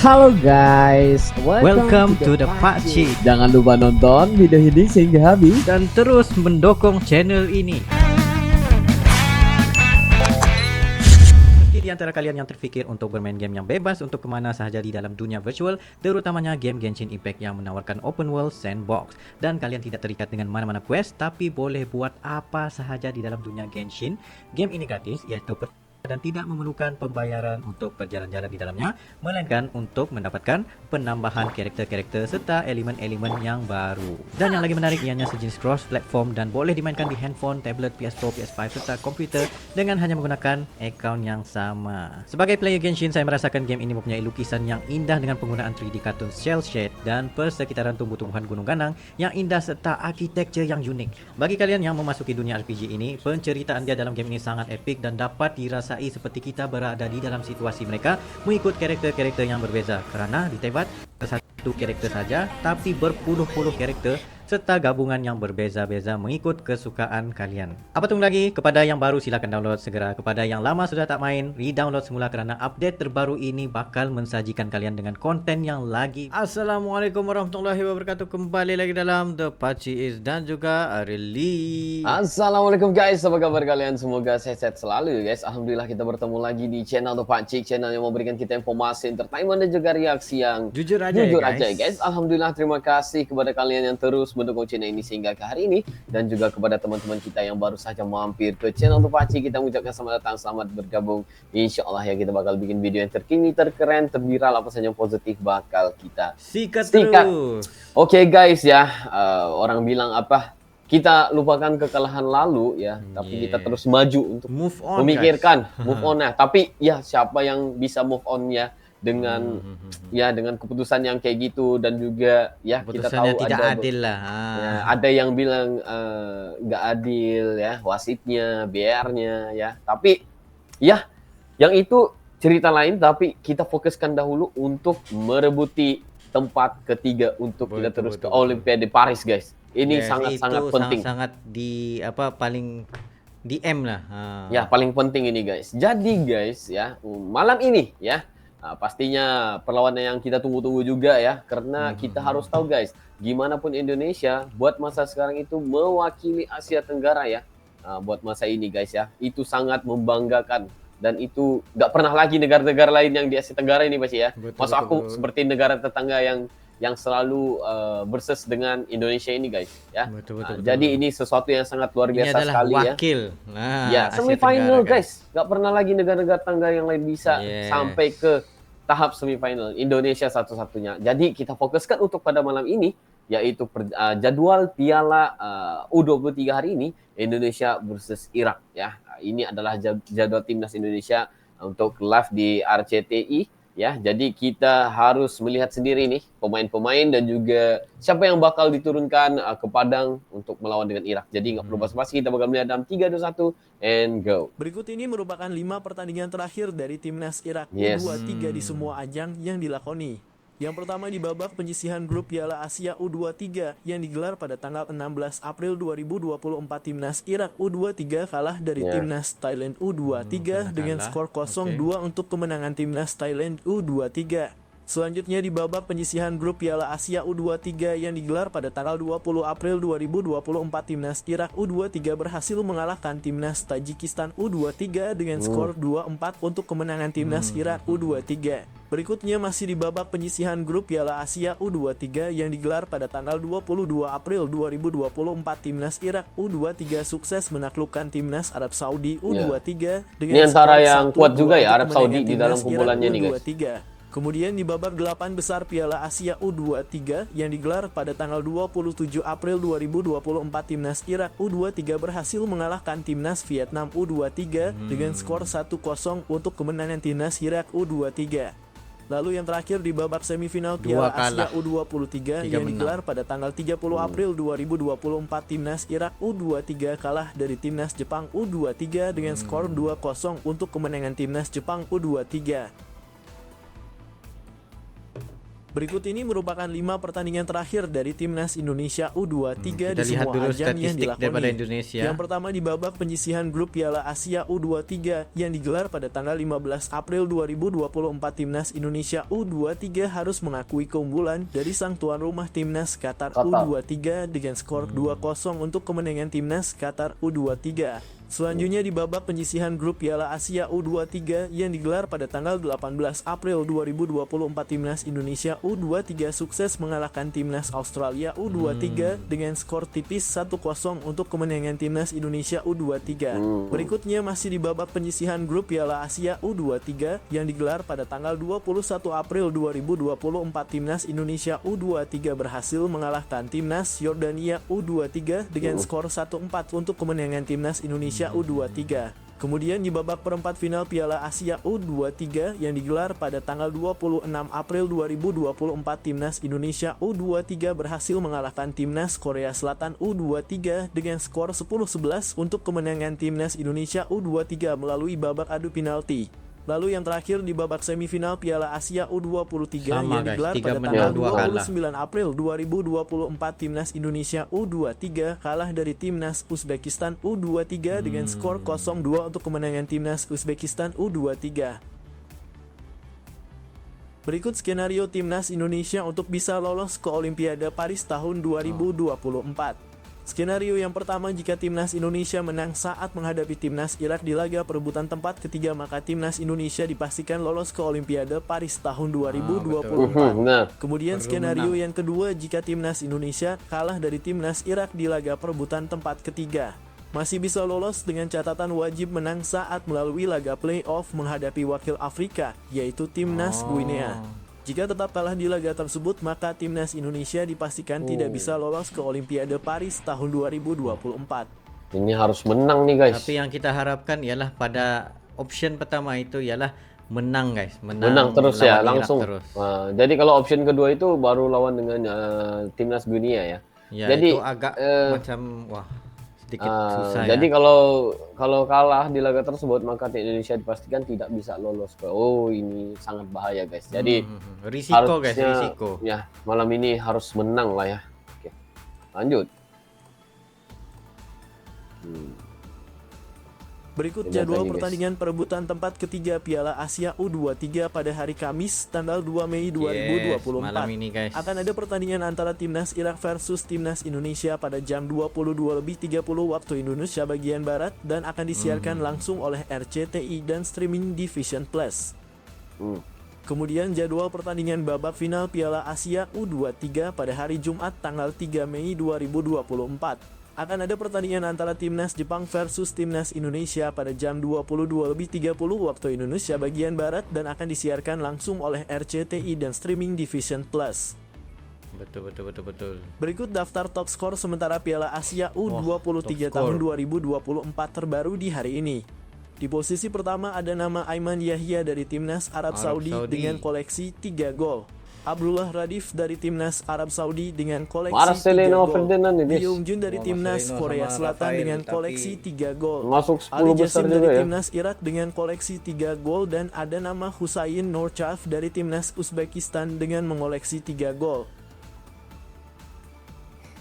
Halo guys, Welcome to the Pakcik. Jangan lupa nonton video ini sehingga habis Dan terus mendukung channel ini. Di antara kalian yang terfikir untuk bermain game yang bebas untuk kemana sahaja di dalam dunia virtual, terutamanya game Genshin Impact yang menawarkan open world sandbox, dan kalian tidak terikat dengan mana-mana quest tapi boleh buat apa sahaja di dalam dunia Genshin. Game ini gratis, yaitu dan tidak memerlukan pembayaran untuk berjalan-jalan di dalamnya, melainkan untuk mendapatkan penambahan karakter-karakter serta elemen-elemen yang baru. Dan yang lagi menarik, ianya sejenis cross-platform dan boleh dimainkan di handphone, tablet, PS4, PS5 serta komputer dengan hanya menggunakan akaun yang sama. Sebagai player Genshin, saya merasakan game ini mempunyai lukisan yang indah dengan penggunaan 3D cartoon cel shade dan persekitaran tumbuh-tumbuhan gunung ganang yang indah serta arsitektur yang unik. Bagi kalian yang memasuki dunia RPG ini, penceritaan dia dalam game ini sangat epik dan dapat dirasa seperti kita berada di dalam situasi mereka mengikut karakter-karakter yang berbeza, kerana di Teyvat satu karakter saja tapi berpuluh-puluh karakter serta gabungan yang berbeza-beza mengikut kesukaan kalian. Apa tunggu lagi? Kepada yang baru silakan download segera. Kepada yang lama sudah tak main, re-download semula kerana update terbaru ini bakal mensajikan kalian dengan konten yang lagi. Assalamualaikum warahmatullahi wabarakatuh. Kembali lagi dalam The Pakcik dan juga Arili. Assalamualaikum guys, apa kabar kalian? Semoga sehat-sehat selalu guys. Alhamdulillah kita bertemu lagi di channel The Pakcik, channel yang memberikan kita informasi, entertainment dan juga reaksi yang jujur aja ya guys. Alhamdulillah, terima kasih kepada kalian yang terus mendukung channel ini sehingga ke hari ini, dan juga kepada teman-teman kita yang baru saja mampir ke channel The Pakcik, kita mengucapkan selamat datang, selamat bergabung. Insyaallah ya, kita bakal bikin video yang terkini, terkeren, terviral, apa saja yang positif bakal kita sikat. Oke guys ya, orang bilang apa? Kita lupakan kekalahan lalu ya, tapi kita terus maju untuk memikirkan move on ya. Tapi ya, siapa yang bisa move on ya dengan dengan keputusan yang kayak gitu, dan juga ya kita tahu tidak adil lah. Ya, ada yang bilang nggak adil ya, wasitnya, BR-nya ya. Tapi ya, yang itu cerita lain, tapi kita fokuskan dahulu untuk merebuti tempat ketiga untuk kita terus ke Olimpiade Paris guys. Ini sangat-sangat penting. Sangat di paling di M lah. Ya, paling penting ini guys. Jadi guys ya, malam ini ya, pastinya perlawanan yang kita tunggu-tunggu juga ya, karena kita harus tahu guys, gimana pun Indonesia buat masa sekarang itu mewakili Asia Tenggara ya. Buat masa ini guys ya, itu sangat membanggakan, dan itu nggak pernah lagi negara-negara lain yang di Asia Tenggara ini Mas ya. Maksud aku seperti negara tetangga yang selalu versus dengan Indonesia ini guys ya. Jadi ini sesuatu yang sangat luar biasa sekali wakil. Ya, semifinal guys. Nggak pernah lagi negara-negara tetangga yang lain bisa sampai ke tahap semifinal. Indonesia satu-satunya. Jadi kita fokuskan untuk pada malam ini, yaitu jadwal Piala U23 hari ini, Indonesia versus Irak ya. Ini adalah jadwal timnas Indonesia untuk live di RCTI ya. Jadi kita harus melihat sendiri nih pemain-pemain dan juga siapa yang bakal diturunkan ke Padang untuk melawan dengan Irak. Jadi nggak perlu basa-basi, kita bakal melihat dalam 3, 2, 1 and go. Berikut ini merupakan 5 pertandingan terakhir dari timnas Irak U23 di semua ajang yang dilakoni. Yang pertama di babak penyisihan grup Piala Asia U23 yang digelar pada tanggal 16 April 2024, timnas Irak U23 kalah dari timnas Thailand U23 dengan skor 0-2 untuk kemenangan timnas Thailand U23. Selanjutnya di babak penyisihan grup Piala Asia U23 yang digelar pada tanggal 20 April 2024, timnas Irak U23 berhasil mengalahkan timnas Tajikistan U23 dengan skor 2-4 untuk kemenangan timnas Irak U23. Berikutnya masih di babak penyisihan grup Piala Asia U23 yang digelar pada tanggal 22 April 2024, timnas Irak U23 sukses menaklukkan timnas Arab Saudi U23 dengan ini antara yang kuat juga ya, Arab Saudi di dalam kumpulannya nih guys. Kemudian di babak 8 besar Piala Asia U23 yang digelar pada tanggal 27 April 2024, timnas Irak U23 berhasil mengalahkan timnas Vietnam U23 dengan skor 1-0 untuk kemenangan timnas Irak U23. Lalu yang terakhir di babak semifinal Piala Asia U23 yang digelar pada tanggal 30 April 2024, timnas Irak U23 kalah dari timnas Jepang U23 dengan skor 2-0 untuk kemenangan timnas Jepang U23. Berikut ini merupakan 5 pertandingan terakhir dari Timnas Indonesia U23 Kita di lihat semua dulu ajang yang statistik daripada dilakoni. Indonesia. Yang pertama di babak penyisihan grup Piala Asia U23 yang digelar pada tanggal 15 April 2024, Timnas Indonesia U23 harus mengakui keunggulan dari sang tuan rumah Timnas Qatar U23 dengan skor 2-0 untuk kemenangan Timnas Qatar U23. Selanjutnya di babak penyisihan grup Piala Asia U23 yang digelar pada tanggal 18 April 2024, Timnas Indonesia U23 sukses mengalahkan Timnas Australia U23 dengan skor tipis 1-0 untuk kemenangan Timnas Indonesia U23. Berikutnya masih di babak penyisihan grup Piala Asia U23 yang digelar pada tanggal 21 April 2024, Timnas Indonesia U23 berhasil mengalahkan Timnas Yordania U23 dengan skor 1-4 untuk kemenangan Timnas Indonesia U23. Kemudian di babak perempat final Piala Asia U23 yang digelar pada tanggal 26 April 2024, Timnas Indonesia U23 berhasil mengalahkan Timnas Korea Selatan U23 dengan skor 10-11 untuk kemenangan Timnas Indonesia U23 melalui babak adu penalti. Lalu yang terakhir di babak semifinal Piala Asia U23 yang digelar pada tanggal 29 April 2024, Timnas Indonesia U23 kalah dari Timnas Uzbekistan U23 dengan skor 0-2 untuk kemenangan Timnas Uzbekistan U23. Berikut skenario Timnas Indonesia untuk bisa lolos ke Olimpiade Paris tahun 2024. Skenario yang pertama, jika Timnas Indonesia menang saat menghadapi Timnas Irak di laga perebutan tempat ketiga, maka Timnas Indonesia dipastikan lolos ke Olimpiade Paris tahun 2024. Kemudian skenario yang kedua, jika Timnas Indonesia kalah dari Timnas Irak di laga perebutan tempat ketiga, masih bisa lolos dengan catatan wajib menang saat melalui laga play-off menghadapi wakil Afrika, yaitu Timnas Guinea. Jika tetap kalah di laga tersebut, maka Timnas Indonesia dipastikan tidak bisa lolos ke Olimpiade Paris tahun 2024. Ini harus menang nih guys. Tapi yang kita harapkan ialah pada option pertama itu ialah menang guys. Menang terus ya, langsung. Terus. Nah, jadi kalau option kedua itu baru lawan dengan Timnas Guinea ya. Ya, jadi itu agak macam wah sedikit susah jadi ya. kalau kalah di laga tersebut, maka Indonesia dipastikan tidak bisa lolos ke. Ini sangat bahaya guys. Jadi risiko guys, harusnya, risiko. Ya, malam ini harus menang lah ya. Oke. Lanjut. Berikut jadwal pertandingan perebutan tempat ketiga Piala Asia U23 pada hari Kamis tanggal 2 Mei 2024. Malam ini guys. Akan ada pertandingan antara Timnas Irak versus Timnas Indonesia pada jam 22.30 waktu Indonesia bagian Barat dan akan disiarkan langsung oleh RCTI dan streaming Division Plus. Kemudian jadwal pertandingan babak final Piala Asia U23 pada hari Jumat tanggal 3 Mei 2024. Akan ada pertandingan antara Timnas Jepang versus Timnas Indonesia pada jam 22.30 waktu Indonesia bagian Barat dan akan disiarkan langsung oleh RCTI dan streaming Division Plus. Betul. Berikut daftar top skor sementara Piala Asia U23 tahun 2024 terbaru di hari ini. Di posisi pertama ada nama Aiman Yahya dari Timnas Arab Saudi dengan koleksi 3 gol. Abdullah Radif dari Timnas Arab Saudi dengan koleksi 3 gol. Lee Yongjun dari Timnas Korea Selatan dengan koleksi 3 gol. Masuk 10 Ali besar Jassim juga dari ya. Timnas Irak dengan koleksi 3 gol dan ada nama Husain Norchaf dari Timnas Uzbekistan dengan mengoleksi 3 gol.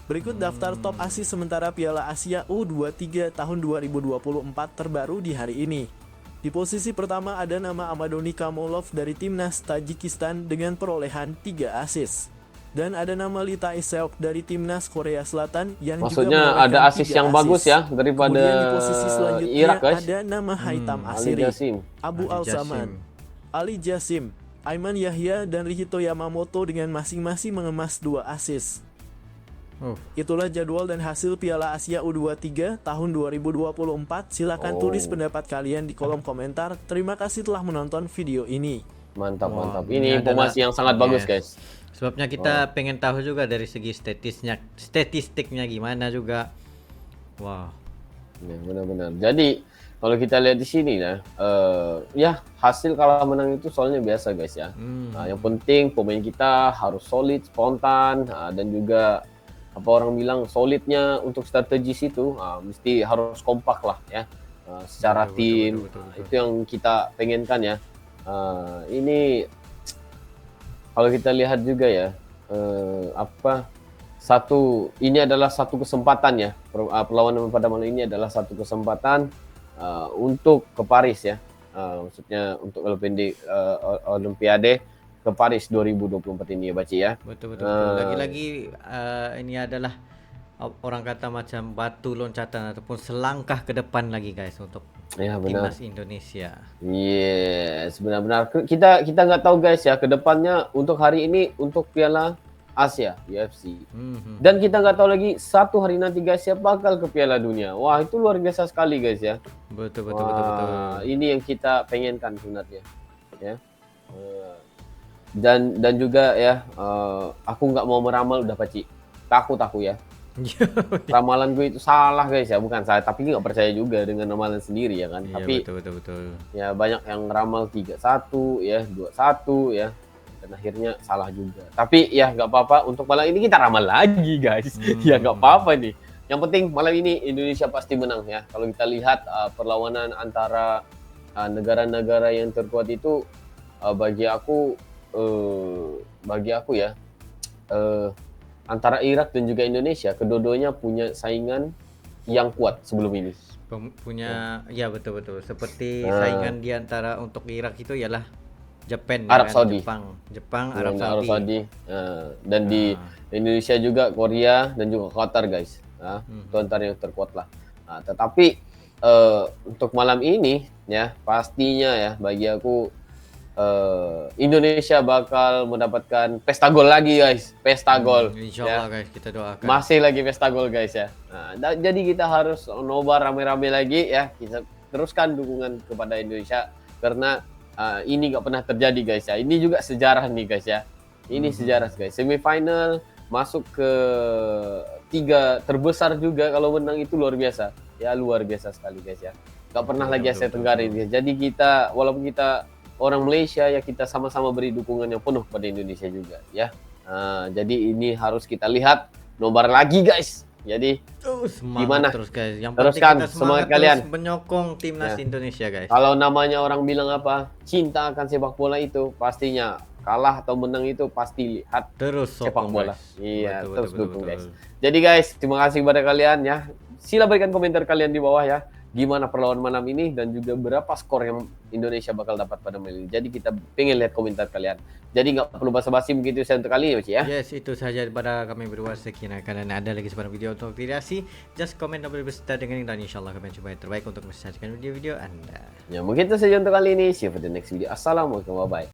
Berikut daftar top asis sementara Piala Asia U23 tahun 2024 terbaru di hari ini. Di posisi pertama ada nama Amadoni Kamolov dari Timnas Tajikistan dengan perolehan 3 assist. Dan ada nama Lita Iseok dari Timnas Korea Selatan yang maksudnya juga ada assist yang bagus ya daripada Kemudian di posisi selanjutnya Irak guys. ada nama Haitam Asiri, Abu Al-Zaman, Ali Jassim, Aiman Yahya dan Rihito Yamamoto dengan masing-masing mengemas 2 assist. Itulah jadwal dan hasil Piala Asia U23 tahun 2024. Silakan tulis pendapat kalian di kolom komentar. Terima kasih telah menonton video ini. Mantap. Ini informasi yang sangat bagus guys. Sebabnya kita pengen tahu juga dari segi statistiknya gimana juga. Wah. Ya, benar-benar. Jadi kalau kita lihat di sini ya hasil kalah menang itu soalnya biasa guys ya. Nah, yang penting pemain kita harus solid, spontan, dan juga apa orang bilang solidnya untuk strategis itu mesti harus kompak lah ya secara tim. Itu yang kita pengenkan ya. Ini kalau kita lihat juga ya, ini adalah satu kesempatan ya, perlawanan pada malam ini adalah satu kesempatan untuk ke Paris ya, maksudnya untuk Olimpiade ke Paris 2024 ini ya Baci ya. Betul betul betul. Lagi-lagi ini adalah orang kata macam batu loncatan ataupun selangkah ke depan lagi guys untuk Ya benar. timnas Indonesia. Yes, benar-benar. Kita nggak tahu guys ya, ke depannya untuk hari ini untuk Piala Asia UFC. Dan kita nggak tahu lagi satu hari nanti guys ya bakal ke Piala Dunia. Wah, itu luar biasa sekali guys ya. Betul betul betul betul. Ini yang kita pengenkan sebenarnya. Ya. Dan juga ya, aku nggak mau meramal udah Paci. Takut aku ya. Ramalan gue itu salah guys ya, bukan saya, tapi nggak percaya juga dengan ramalan sendiri ya kan. Iya, Tapi betul. ya banyak yang ramal 3-1 ya, 2-1 ya. Dan akhirnya salah juga. Tapi ya nggak apa-apa, untuk malam ini kita ramal lagi guys. Ya nggak apa-apa nih. Yang penting malam ini Indonesia pasti menang ya. Kalau kita lihat perlawanan antara negara-negara yang terkuat itu, bagi aku ya, antara Irak dan juga Indonesia, kedua-duanya punya saingan yang kuat sebelum ini. Ya betul seperti saingan di antara untuk Irak itu ialah Jepang, Arab Saudi. Jepang, Arab Saudi. Dan di Indonesia juga Korea dan juga Qatar guys. Itu antara yang terkuat lah. Tetapi untuk malam ini ya pastinya ya bagi aku Indonesia bakal mendapatkan pesta gol lagi guys, pesta gol. Insyaallah ya. Guys, kita doakan. Masih lagi pesta gol guys ya. Jadi kita harus nobar rame-rame lagi ya. Kita teruskan dukungan kepada Indonesia karena ini nggak pernah terjadi guys ya. Ini juga sejarah nih guys ya. Ini sejarah guys. Semifinal masuk ke 3 terbesar juga, kalau menang itu luar biasa. Ya luar biasa sekali guys ya. Nggak pernah lagi Asia Tenggara ini. Jadi kita walaupun kita orang Malaysia ya, kita sama-sama beri dukungan yang penuh pada Indonesia juga ya. Jadi ini harus kita lihat nobar lagi guys. Jadi gimana terus guys, yang teruskan penting kita semangat kalian terus menyokong timnas Indonesia guys. Kalau namanya orang bilang apa, cinta akan sepak bola itu pastinya kalah atau menang itu pasti lihat terus sepak bola. Guys. Iya, terus dukung guys. Jadi guys, terima kasih kepada kalian ya. Sila berikan komentar kalian di bawah ya. Gimana perlawanan malam ini dan juga berapa skor yang Indonesia bakal dapat pada malam ini. Jadi kita pengen lihat komentar kalian. Jadi nggak perlu basa-basi, begitu saya untuk kali ini ya. Yes, itu saja pada kami berdua sekian. Karena ada lagi sebuah video untuk variasi, just komen dan berserta dengan ini, dan insyaallah kami coba yang terbaik untuk mensajikan video-video Anda. Ya mungkin itu saja untuk kali ini. See you for the next video. Assalamualaikum, bye bye.